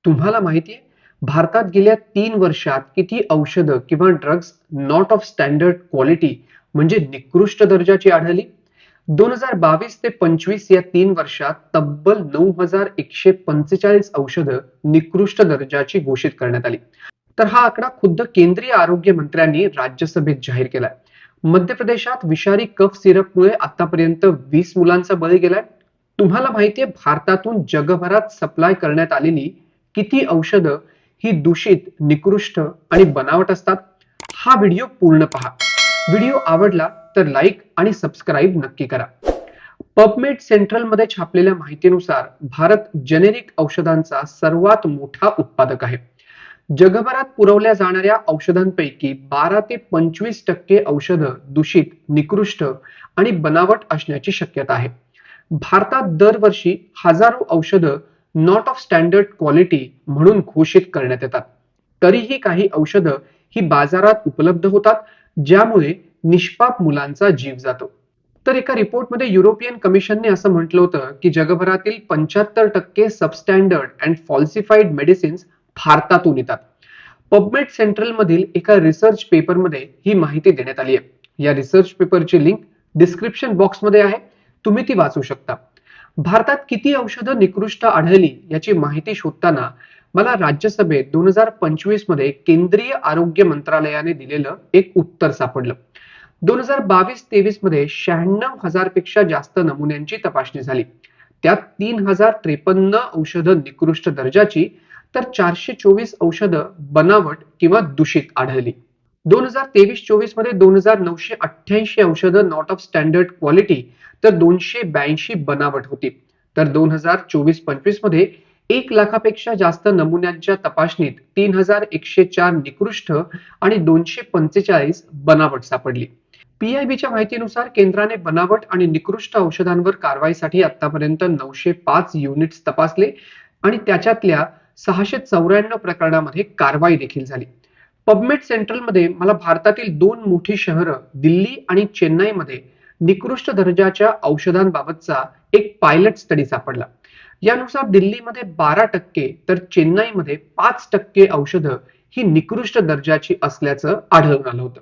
तुम्हाला माहिती आहे, भारतात गेल्या 3 वर्षात किती औषधं किंवा drugs not of standard quality म्हणजे निकृष्ट दर्जाची आढळली? 2022 ते 25 या 3 वर्षात तब्बल 9,145 औषधं निकृष्ट दर्जाची घोषित करण्यात आली. तर हा आकडा खुद्द केंद्रीय आरोग्य मंत्र्यांनी राज्यसभेत जाहीर केलाय. मध्य प्रदेशात विषारी कफ सिरपमुळे आतापर्यंत 20 मुलांचा बळी गेलाय. तुम्हाला माहितीये, भारतातून जगभरात सप्लाय करण्यात आलेली किती औषधं ही दूषित, निकृष्ट आणि बनावट असतात? हा व्हिडिओ पूर्ण पहा. व्हिडिओ आवडला तर लाईक आणि सबस्क्राईब नक्की करा. पबमेड सेंट्रल मध्ये छापलेल्या माहितीनुसार भारत जेनेरिक औषधांचा सर्वात मोठा उत्पादक आहे. जगभरात पुरवल्या जाणाऱ्या औषधांपैकी 12 ते 25% औषधं दूषित, निकृष्ट आणि बनावट असण्याची शक्यता आहे. भारतात दरवर्षी हजारो औषधं नॉट ऑफ स्टँडर्ड क्वालिटी म्हणून घोषित करण्यात येतात. तरीही काही औषधं ही बाजारात उपलब्ध होतात, ज्यामुळे निष्पाप मुलांचा जीव जातो. तर एका रिपोर्टमध्ये युरोपियन कमिशनने असं म्हटलं होतं की जगभरातील 75% सबस्टँडर्ड अँड फॉल्सिफाईड मेडिसिन्स भारतातून येतात. पबमेड सेंट्रल मधील एका रिसर्च पेपरमध्ये ही माहिती देण्यात आली आहे. या रिसर्च पेपरची लिंक डिस्क्रिप्शन बॉक्समध्ये आहे, तुम्ही ती वाचू शकता. भारतात किती औषधं निकृष्ट आढळली याची माहिती शोधताना मला राज्यसभेत 2025 मध्ये केंद्रीय आरोग्य मंत्रालयाने दिलेलं एक उत्तर सापडलं. 2022-23 मध्ये 96,000 पेक्षा जास्त नमुन्यांची तपासणी झाली. त्यात 3,053 औषधं निकृष्ट दर्जाची तर 424 औषधं बनावट किंवा दूषित आढळली. 2023-24 मध्ये 2,988 औषधं नॉट ऑफ स्टँडर्ड क्वालिटी तर 282 बनावट होती. तर 2024-25 मध्ये 1 लाखापेक्षा जास्त नमुन्यांच्या तपासणीत 3,104 निकृष्ट आणि 245 बनावट सापडली. PIBच्या माहितीनुसार केंद्राने बनावट आणि निकृष्ट औषधांवर कारवाईसाठी आतापर्यंत 905 युनिट्स तपासले आणि त्याच्यातल्या 694 प्रकरणामध्ये कारवाई देखील झाली. पबमेड सेंट्रलमध्ये मला भारतातील 2 मोठी शहरं दिल्ली आणि चेन्नईमध्ये निकृष्ट दर्जाच्या औषधांबाबतचा एक पायलट स्टडी सापडला. यानुसार दिल्लीमध्ये 12% तर चेन्नईमध्ये 5% औषधं ही निकृष्ट दर्जाची असल्याचं आढळून आलं होतं.